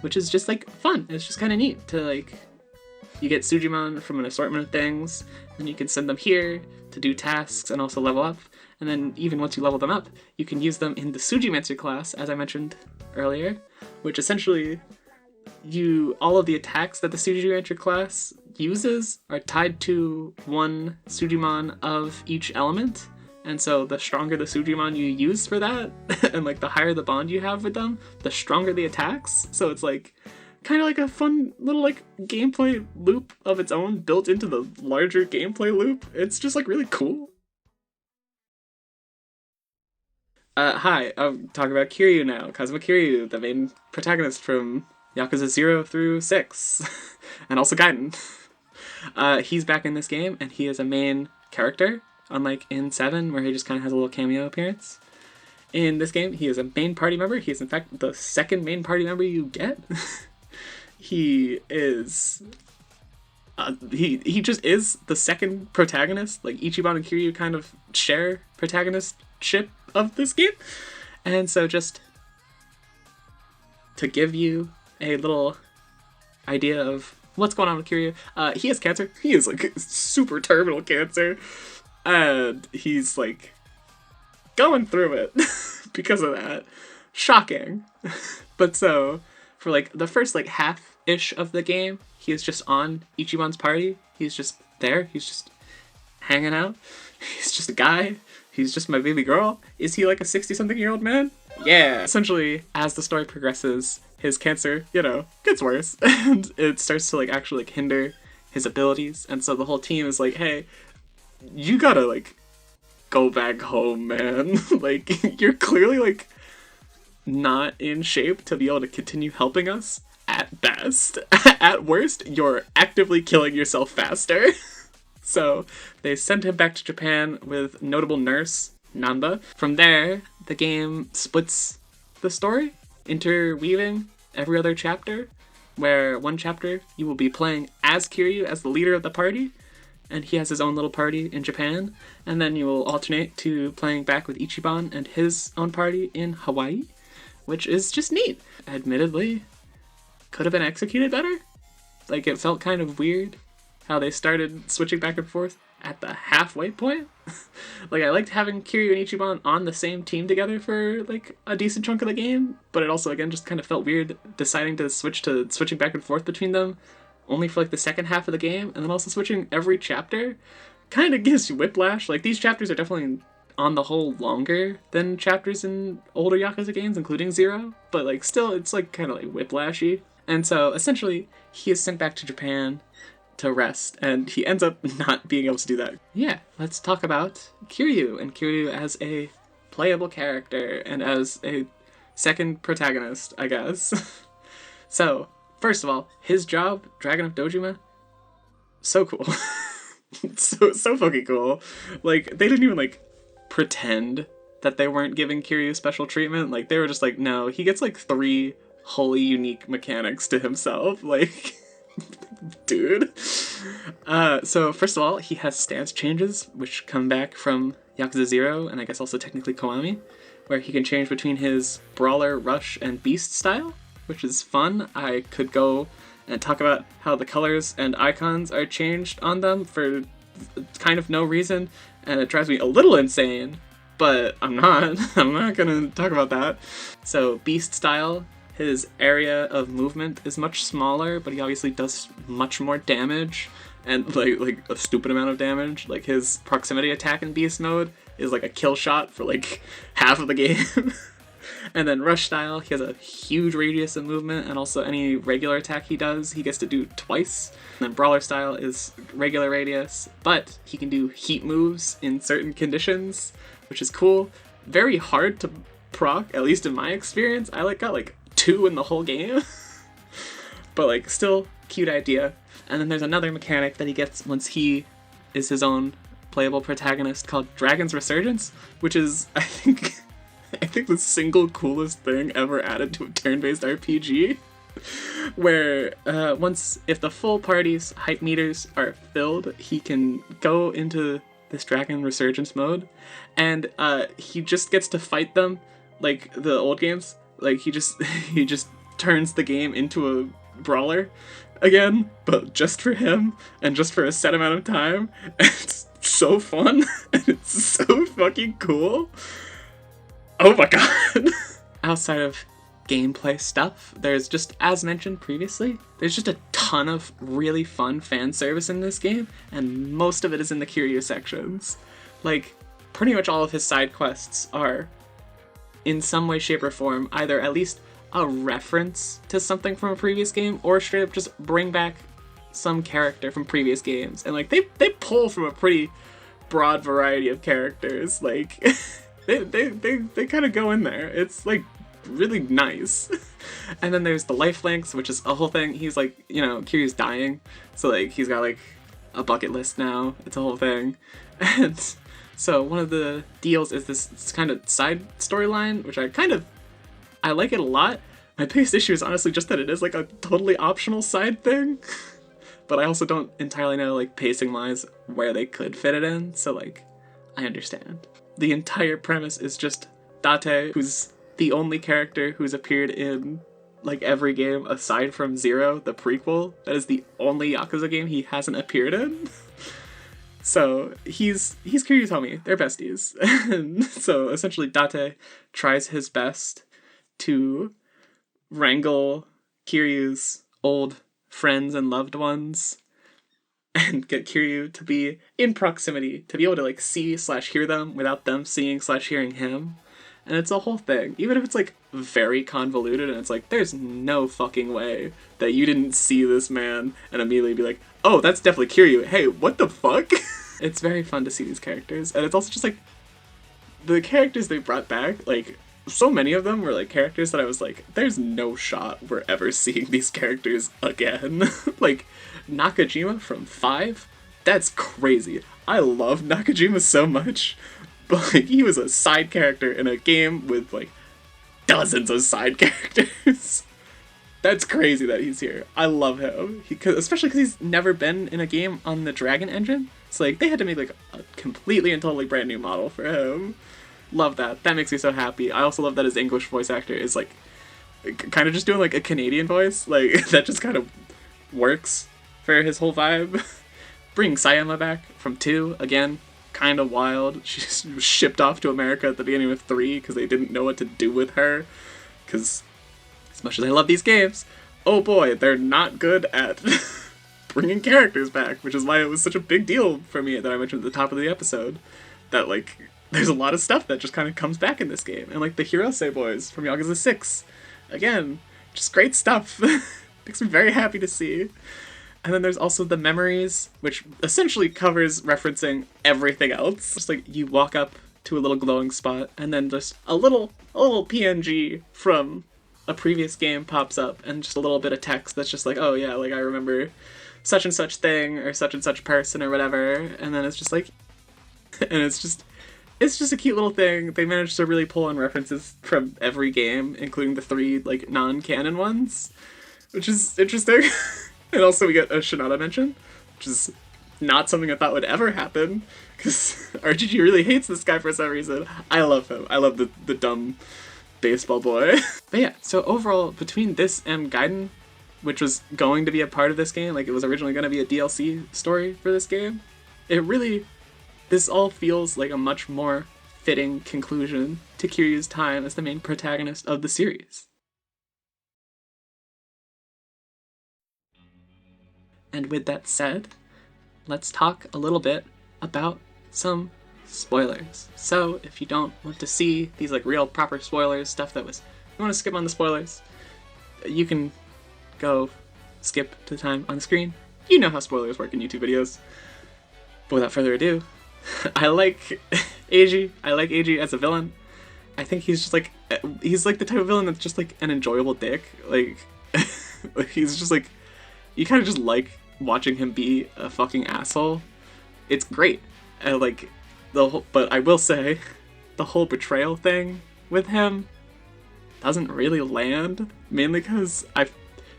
which is just like fun. It's just kind of neat to like, you get Sujimon from an assortment of things, and you can send them here to do tasks and also level up, and then even once you level them up, you can use them in the Sujimancer class, as I mentioned earlier, which essentially all of the attacks that the Sujimancer class uses are tied to one Sujimon of each element. And so the stronger the Sujimon you use for that, and like the higher the bond you have with them, the stronger the attacks. So it's like kind of like a fun little like gameplay loop of its own built into the larger gameplay loop. It's just like really cool. Hi, I'm talking about Kiryu now. Kazuma Kiryu, the main protagonist from Yakuza 0 through 6, and also Gaiden. He's back in this game, and he is a main character. Unlike in 7, where he just kind of has a little cameo appearance. In this game, he is a main party member. He is, in fact, the second main party member you get. He is He just is the second protagonist. Like, Ichiban and Kiryu kind of share protagonistship of this game. And so just to give you a little idea of what's going on with Kiryu, he has cancer. He is like super terminal cancer. And he's like going through it because of that. Shocking. But so for like the first like half-ish of the game, he is just on Ichiban's party. He's just there. He's just hanging out. He's just a guy. He's just my baby girl. Is he like a 60-something-year-old man? Yeah. Essentially, as the story progresses, his cancer, gets worse. And it starts to like actually like hinder his abilities. And so the whole team is like, hey, you gotta like go back home, man. Like, you're clearly like not in shape to be able to continue helping us at best. At worst, you're actively killing yourself faster. So they send him back to Japan with notable nurse Nanda. From there, the game splits the story, interweaving every other chapter, where one chapter you will be playing as Kiryu, as the leader of the party, and he has his own little party in Japan, and then you will alternate to playing back with Ichiban and his own party in Hawaii, which is just neat. Admittedly, could have been executed better. Like, it felt kind of weird how they started switching back and forth at the halfway point. Like, I liked having Kiryu and Ichiban on the same team together for like a decent chunk of the game, but it also again just kind of felt weird deciding to switching back and forth between them only for like the second half of the game, and then also switching every chapter kind of gives you whiplash. Like, these chapters are definitely on the whole longer than chapters in older Yakuza games, including Zero, but like still it's like kind of like whiplashy. And so essentially he is sent back to Japan to rest, and he ends up not being able to do that. Yeah, let's talk about Kiryu, and Kiryu as a playable character and as a second protagonist, I guess. So, first of all, his job, Dragon of Dojima, so cool. so fucking cool. Like, they didn't even like pretend that they weren't giving Kiryu special treatment. Like, they were just like, no, he gets like 3 wholly unique mechanics to himself. Like, dude. So first of all, he has stance changes, which come back from Yakuza 0, and I guess also technically Kiwami, where he can change between his brawler, rush, and beast style, which is fun. I could go and talk about how the colors and icons are changed on them for kind of no reason, and it drives me a little insane, but I'm not gonna talk about that. So beast style, his area of movement is much smaller, but he obviously does much more damage, and like a stupid amount of damage. Like, his proximity attack in beast mode is like a kill shot for like half of the game. And then rush style, he has a huge radius of movement, and also any regular attack he does, he gets to do twice. And then brawler style is regular radius, but he can do heat moves in certain conditions, which is cool. Very hard to proc, at least in my experience. I got 2 in the whole game. But like, still cute idea. And then there's another mechanic that he gets once he is his own playable protagonist called Dragon's Resurgence, which is, I think the single coolest thing ever added to a turn-based RPG. Where if the full party's hype meters are filled, he can go into this Dragon Resurgence mode, and he just gets to fight them like the old games. Like, he just turns the game into a brawler again, but just for him and just for a set amount of time. And it's so fun and it's so fucking cool. Oh my god. Outside of gameplay stuff, there's just, as mentioned previously, there's just a ton of really fun fan service in this game, and most of it is in the Kiryu sections. Like, pretty much all of his side quests are, in some way, shape, or form, either at least a reference to something from a previous game, or straight up just bring back some character from previous games. And like, they pull from a pretty broad variety of characters. Like, they kind of go in there. It's like really nice. And then there's the life links, which is a whole thing. He's like, Kiryu's dying, so like he's got like a bucket list now. It's a whole thing. And so one of the deals is this kind of side storyline, which I like it a lot. My biggest issue is honestly just that it is like a totally optional side thing. but I also don't entirely know, like, pacing-wise where they could fit it in, so, like, I understand. The entire premise is just Date, who's the only character who's appeared in, like, every game aside from Zero, the prequel. That is the only Yakuza game he hasn't appeared in. So he's Kiryu's homie. They're besties. And so essentially Date tries his best to wrangle Kiryu's old friends and loved ones and get Kiryu to be in proximity, to be able to, like, see/hear them without them seeing/hearing him. And it's a whole thing. Even if it's, like, very convoluted and it's like, there's no fucking way that you didn't see this man and immediately be like, oh, that's definitely Kiryu. Hey, what the fuck? It's very fun to see these characters. And it's also just, like, the characters they brought back, like, so many of them were, like, characters that I was like, there's no shot we're ever seeing these characters again. Like, Nakajima from 5? That's crazy. I love Nakajima so much. But, like, he was a side character in a game with, like, dozens of side characters. That's crazy that he's here. I love him. Especially because he's never been in a game on the Dragon engine. So, like, they had to make, like, a completely and totally brand new model for him. Love that. That makes me so happy. I also love that his English voice actor is, like, kind of just doing, like, a Canadian voice. Like, that just kind of works for his whole vibe. Bringing Sayama back from 2, again, kind of wild. She was shipped off to America at the beginning of 3 because they didn't know what to do with her. Because as much as I love these games, oh boy, they're not good at bringing characters back, which is why it was such a big deal for me that I mentioned at the top of the episode. That, like, there's a lot of stuff that just kind of comes back in this game. And, like, the Hirose boys from Yakuza 6, again, just great stuff. Makes me very happy to see. And then there's also the memories, which essentially covers referencing everything else. Just like you walk up to a little glowing spot, and then just a little PNG from a previous game pops up, and just a little bit of text that's just like, oh yeah, like I remember such and such thing, or such and such person, or whatever. And then it's just like, and it's just a cute little thing. They managed to really pull in references from every game, including the 3, like, non-canon ones, which is interesting. And also we get a Shinada mention, which is not something I thought would ever happen, because RGG really hates this guy for some reason. I love him. I love the dumb baseball boy. But yeah, so overall, between this and Gaiden, which was going to be a part of this game, like it was originally going to be a DLC story for this game, this all feels like a much more fitting conclusion to Kiryu's time as the main protagonist of the series. And with that said, let's talk a little bit about some spoilers. So if you don't want to see these, like, real proper spoilers, stuff that was, you want to skip on the spoilers, you can go skip to the time on the screen. You know how spoilers work in YouTube videos. But without further ado, I like Eiji. I like Eiji as a villain. I think he's just like, he's like the type of villain that's just like an enjoyable dick. Like, he's just like, you kind of just like watching him be a fucking asshole. It's great. And like, but I will say, the whole betrayal thing with him doesn't really land, mainly because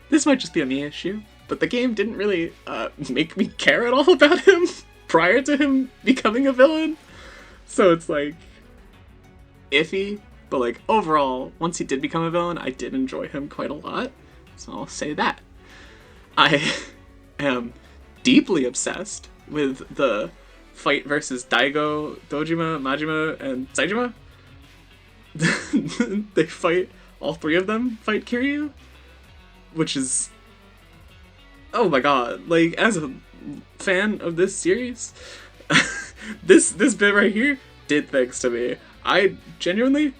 this might just be a me issue, but the game didn't really make me care at all about him prior to him becoming a villain. So it's like iffy, but like overall, once he did become a villain, I did enjoy him quite a lot. So I'll say that. I am deeply obsessed with the fight versus Daigo, Dojima, Majima, and Saejima. They fight, all 3 of them fight Kiryu, which is, oh my god, like, as a fan of this series, this bit right here did things to me. I genuinely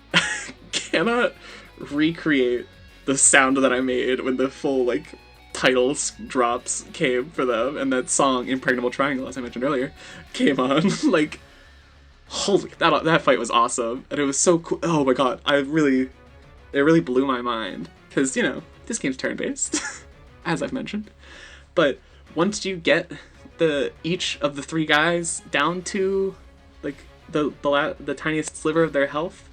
cannot recreate the sound that I made when the full, like, titles drops came for them, and that song, Impregnable Triangle, as I mentioned earlier, came on. Like, holy, that fight was awesome, and it was so cool. Oh my god, it really blew my mind, because, you know, this game's turn-based, as I've mentioned, but once you get each of the 3 guys down to, like, the tiniest sliver of their health,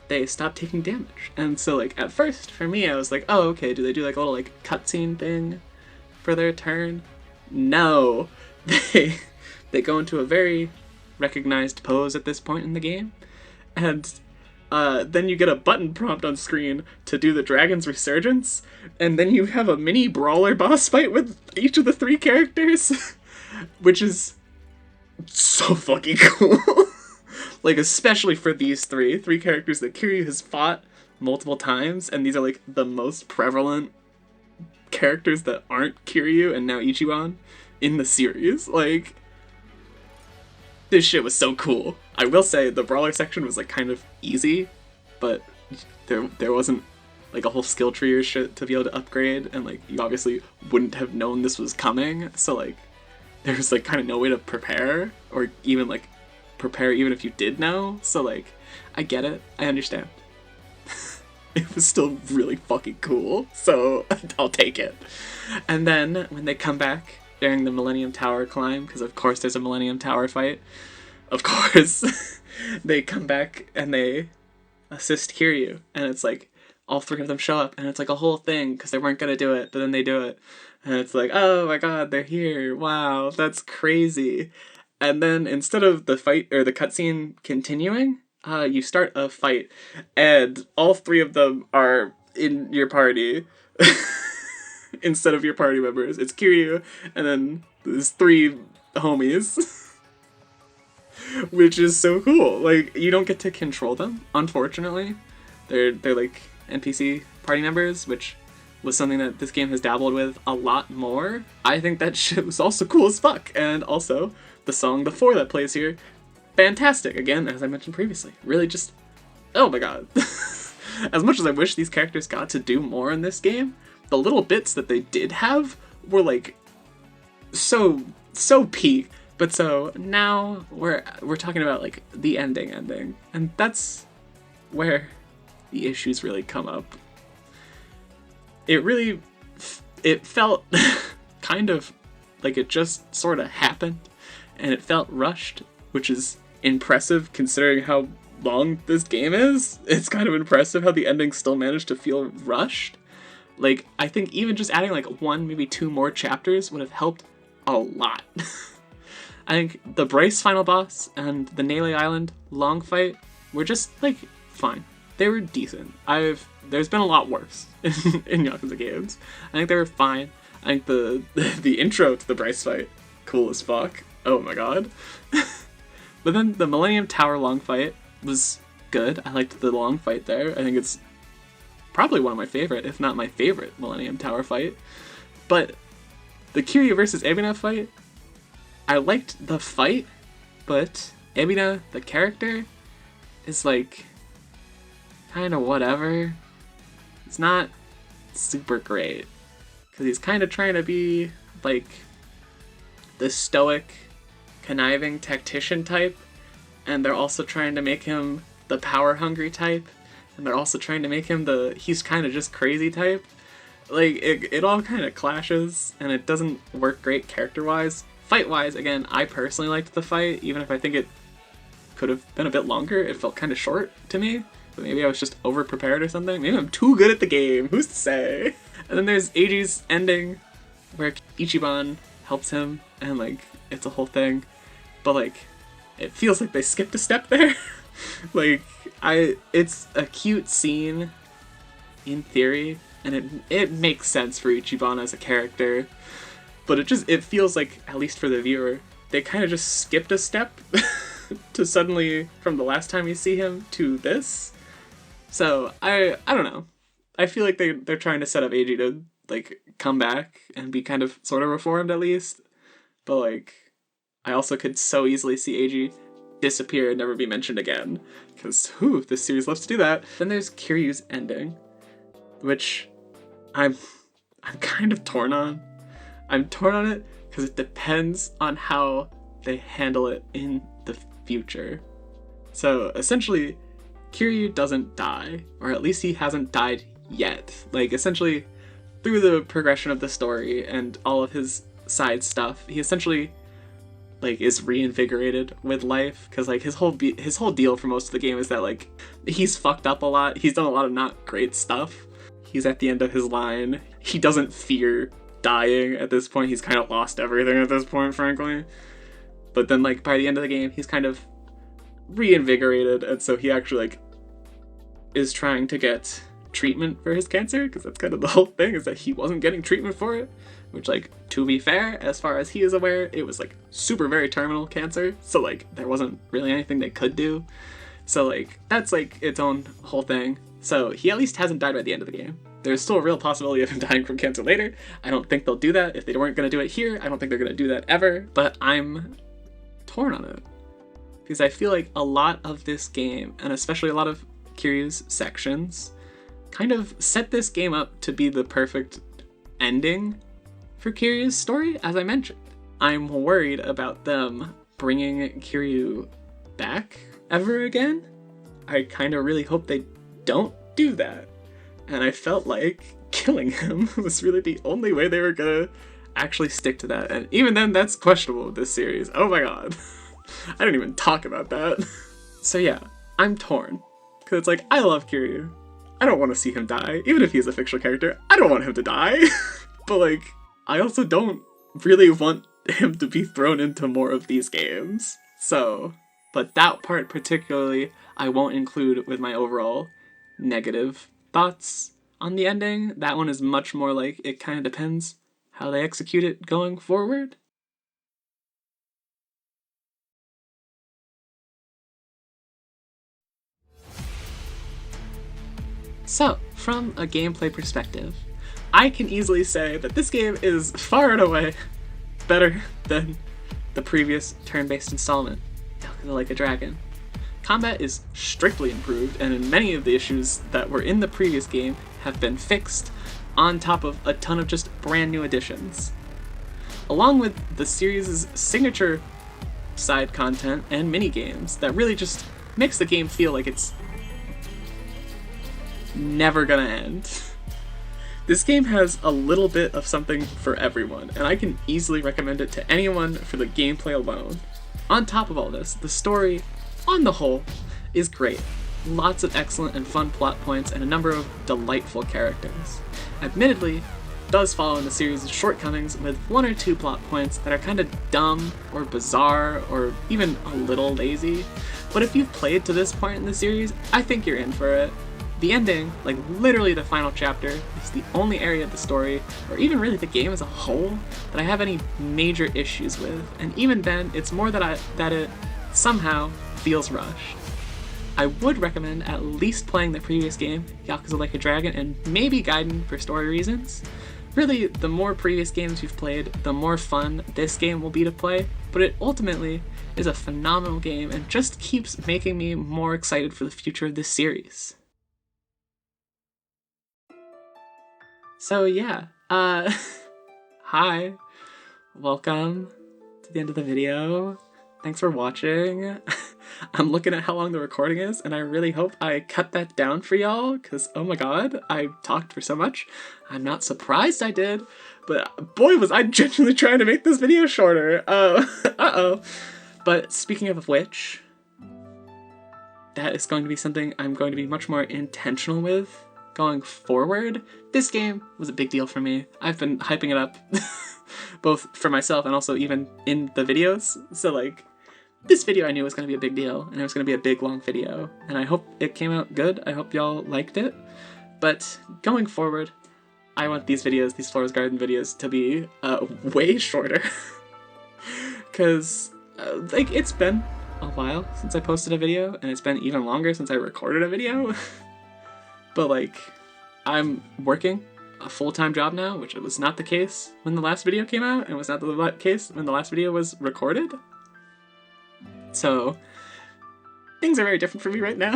they stop taking damage. And so, like, at first, for me, I was like, oh, okay, do they do, like, a little, like, cutscene thing for their turn? no. They go into a very recognized pose at this point in the game, and then you get a button prompt on screen to do the dragon's resurgence, and then you have a mini brawler boss fight with each of the 3 characters, which is so fucking cool. Like, especially for these three characters that Kiryu has fought multiple times, and these are like the most prevalent characters that aren't Kiryu and now Ichiban in the series. Like, this shit was so cool. I will say the brawler section was like kind of easy, but there wasn't like a whole skill tree or shit to be able to upgrade, and like you obviously wouldn't have known this was coming, so like there's like kind of no way to prepare, or even like prepare even if you did know. So like I get it, I understand. It was still really fucking cool, so I'll take it. And then when they come back during the Millennium Tower climb, because of course there's a Millennium Tower fight, of course, they come back and they assist Kiryu, and it's like all 3 of them show up, and it's like a whole thing because they weren't gonna do it, but then they do it, and it's like, oh my god, they're here, wow, that's crazy. And then instead of the fight or the cutscene continuing, you start a fight, and all 3 of them are in your party. Instead of your party members, it's Kiryu, and then there's 3 homies. Which is so cool. Like, you don't get to control them, unfortunately. They're like NPC party members, which was something that this game has dabbled with a lot more. I think that shit was also cool as fuck. And also, the song The 4 that plays here, fantastic. Again, as I mentioned previously, really just, oh my god. As much as I wish these characters got to do more in this game, the little bits that they did have were like so peak. But so now we're talking about like the ending, and that's where the issues really come up. It felt kind of like it just sort of happened, and it felt rushed, which is impressive considering how long this game is. It's kind of impressive how the ending still managed to feel rushed. Like, I think even just adding like 1, maybe 2 more chapters would have helped a lot. I think the Bryce final boss and the Nele Island long fight were just, like, fine. They were decent. There's been a lot worse in Yakuza games. I think they were fine. I think the intro to the Bryce fight, cool as fuck. Oh my god. But then the Millennium Tower long fight was good. I liked the long fight there. I think it's probably one of my favorite, if not my favorite, Millennium Tower fight. But the Kiryu versus Ebina fight, I liked the fight, but Ebina, the character, is like kind of whatever. It's not super great, because he's kind of trying to be like the stoic, conniving tactician type, and they're also trying to make him the power-hungry type, and they're also trying to make him the he's kind of just crazy type. Like, it all kind of clashes, and it doesn't work great character-wise. Fight-wise, again, I personally liked the fight, even if I think it could have been a bit longer. It felt kind of short to me, but maybe I was just over-prepared or something. Maybe I'm too good at the game, who's to say? And then there's Eiji's ending, where Ichiban helps him, and, like, it's a whole thing. But, like, it feels like they skipped a step there. Like, it's a cute scene, in theory, and it makes sense for Ichiban as a character. But it feels like, at least for the viewer, they kind of just skipped a step to suddenly, from the last time you see him to this. So, I don't know. I feel like they're trying to set up Eiji to, like, come back and be kind of, sort of reformed at least. But, like, I also could so easily see Eiji disappear and never be mentioned again. Because, this series loves to do that. Then there's Kiryu's ending, which I'm kind of torn on. I'm torn on it because it depends on how they handle it in the future. So essentially, Kiryu doesn't die, or at least he hasn't died yet. Like, essentially, through the progression of the story and all of his side stuff, he essentially, like, is reinvigorated with life, because, like, his whole deal for most of the game is that, like, he's fucked up a lot. He's done a lot of not great stuff. He's at the end of his line. He doesn't fear dying at this point. He's kind of lost everything at this point, frankly. But then, like, by the end of the game, he's kind of reinvigorated, and so he actually, like, is trying to get treatment for his cancer, because that's kind of the whole thing, is that he wasn't getting treatment for it, which, like, to be fair, as far as he is aware, it was, like, super very terminal cancer, so, like, there wasn't really anything they could do. So, like, that's, like, its own whole thing. So he at least hasn't died by the end of the game. There's still a real possibility of him dying from cancer later. I don't think they'll do that. If they weren't going to do it here, I don't think they're going to do that ever. But I'm torn on it. Because I feel like a lot of this game, and especially a lot of Kiryu's sections, kind of set this game up to be the perfect ending for Kiryu's story, as I mentioned. I'm worried about them bringing Kiryu back ever again. I kind of really hope they don't do that. And I felt like killing him was really the only way they were gonna actually stick to that. And even then, that's questionable with this series. Oh my god. I don't even talk about that. So yeah, I'm torn. Because it's like, I love Kiryu. I don't want to see him die. Even if he's a fictional character, I don't want him to die. But like, I also don't really want him to be thrown into more of these games. So, but that part particularly, I won't include with my overall negative thoughts on the ending. That one is much more like, it kind of depends how they execute it going forward. So, from a gameplay perspective, I can easily say that this game is far and away better than the previous turn-based installment, Yakuza Like a Dragon. Combat is strictly improved, and many of the issues that were in the previous game have been fixed, on top of a ton of just brand new additions. Along with the series' signature side content and mini-games that really just makes the game feel like it's never gonna end. This game has a little bit of something for everyone, and I can easily recommend it to anyone for the gameplay alone. On top of all this, the story, on the whole, is great. Lots of excellent and fun plot points and a number of delightful characters. Admittedly, it does follow in the series' shortcomings with one or two plot points that are kind of dumb or bizarre or even a little lazy, but if you've played to this point in the series, I think you're in for it. The ending, like literally the final chapter, is the only area of the story, or even really the game as a whole, that I have any major issues with, and even then, it's more that it somehow feels rushed. I would recommend at least playing the previous game, Yakuza Like a Dragon, and maybe Gaiden for story reasons. Really, the more previous games you've played, the more fun this game will be to play, but it ultimately is a phenomenal game and just keeps making me more excited for the future of this series. So yeah, hi, welcome to the end of the video. Thanks for watching. I'm looking at how long the recording is, and I really hope I cut that down for y'all, because oh my god, I talked for so much. I'm not surprised I did, but boy was I genuinely trying to make this video shorter. Uh-oh. But speaking of which, that is going to be something I'm going to be much more intentional with going forward. This game was a big deal for me. I've been hyping it up both for myself and also even in the videos. So like, this video I knew was going to be a big deal, and it was going to be a big long video, and I hope it came out good. I hope y'all liked it. But going forward, I want these videos, these Flora's Garden videos, to be way shorter. Because like, it's been a while since I posted a video, and it's been even longer since I recorded a video. But like, I'm working a full-time job now, which was not the case when the last video came out, and was not the case when the last video was recorded. So, things are very different for me right now.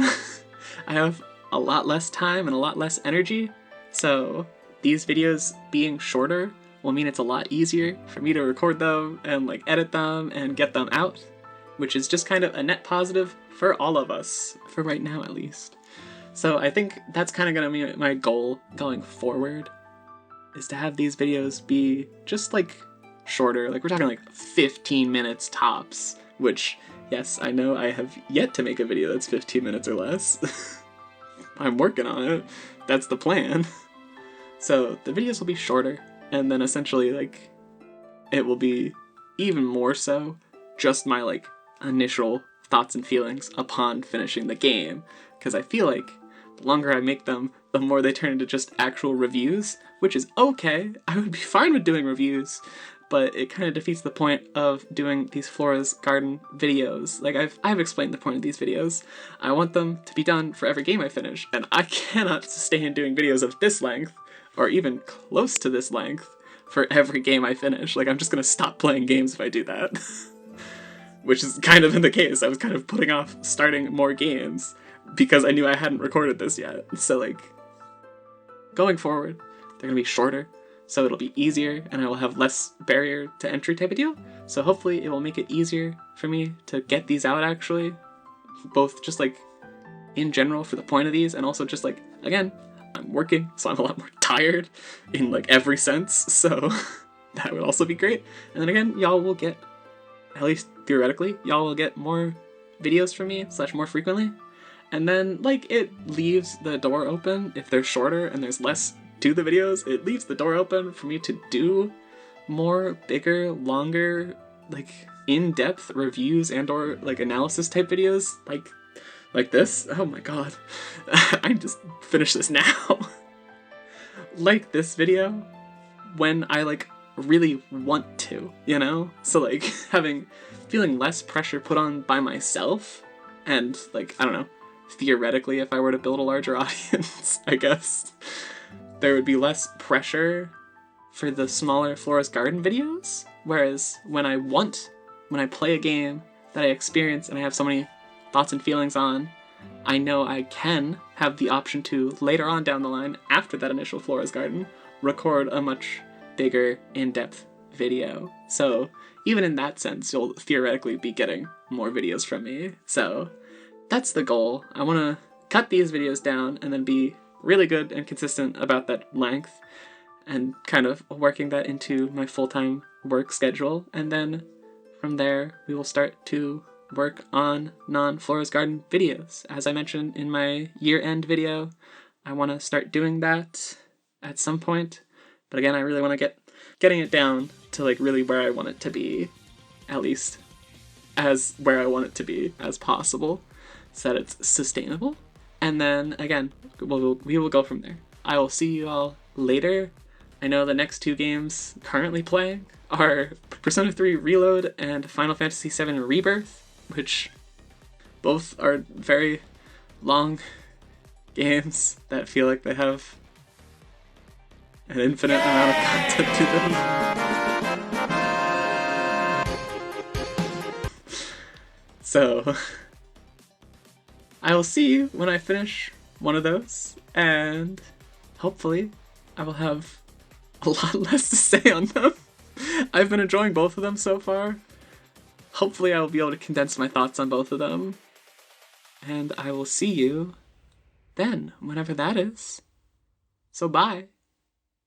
I have a lot less time and a lot less energy, so these videos being shorter will mean it's a lot easier for me to record them and like edit them and get them out, which is just kind of a net positive for all of us, for right now at least. So I think that's kind of gonna be my goal going forward, is to have these videos be just like shorter, like we're talking like 15 minutes tops, which, yes, I know I have yet to make a video that's 15 minutes or less. I'm working on it. That's the plan. So the videos will be shorter, and then essentially, like, it will be even more so just my, like, initial thoughts and feelings upon finishing the game, because I feel like the longer I make them, the more they turn into just actual reviews, which is okay. I would be fine with doing reviews, but it kind of defeats the point of doing these Flora's Garden videos. Like, I've explained the point of these videos. I want them to be done for every game I finish, and I cannot sustain doing videos of this length, or even close to this length, for every game I finish. Like, I'm just gonna stop playing games if I do that. Which is kind of been the case. I was kind of putting off starting more games because I knew I hadn't recorded this yet. So, like, going forward, they're gonna be shorter, so it'll be easier, and I will have less barrier to entry type of deal. So hopefully it will make it easier for me to get these out, actually. Both just, like, in general for the point of these, and also just, like, again, I'm working, so I'm a lot more tired in, like, every sense, so that would also be great. And then again, y'all will get, at least theoretically, y'all will get more videos from me, / more frequently. And then, like, it leaves the door open, if they're shorter and there's less to the videos, it leaves the door open for me to do more, bigger, longer, like, in-depth reviews and or, like, analysis type videos, like this. Oh my god. I just finished this now. Like this video, when I, like, really want to, you know? So, like, feeling less pressure put on by myself, and, like, I don't know, theoretically, if I were to build a larger audience, I guess, there would be less pressure for the smaller Flora's Garden videos, whereas when I play a game that I experience and I have so many thoughts and feelings on, I know I can have the option to, later on down the line, after that initial Flora's Garden, record a much bigger, in-depth video. So even in that sense, you'll theoretically be getting more videos from me. So that's the goal. I want to cut these videos down and then be really good and consistent about that length, and kind of working that into my full-time work schedule. And then from there, we will start to work on non-Flora's Garden videos. As I mentioned in my year-end video, I want to start doing that at some point. But again, I really want to getting it down to, like, really where I want it to be, at least as where I want it to be as possible, so that it's sustainable. And then again, we will go from there. I will see you all later. I know the next 2 games currently playing are Persona 3 Reload and Final Fantasy 7 Rebirth, which both are very long games that feel like they have an infinite amount of content to them. So I will see you when I finish one of those, and hopefully I will have a lot less to say on them. I've been enjoying both of them so far. Hopefully I will be able to condense my thoughts on both of them, and I will see you then, whenever that is. So bye.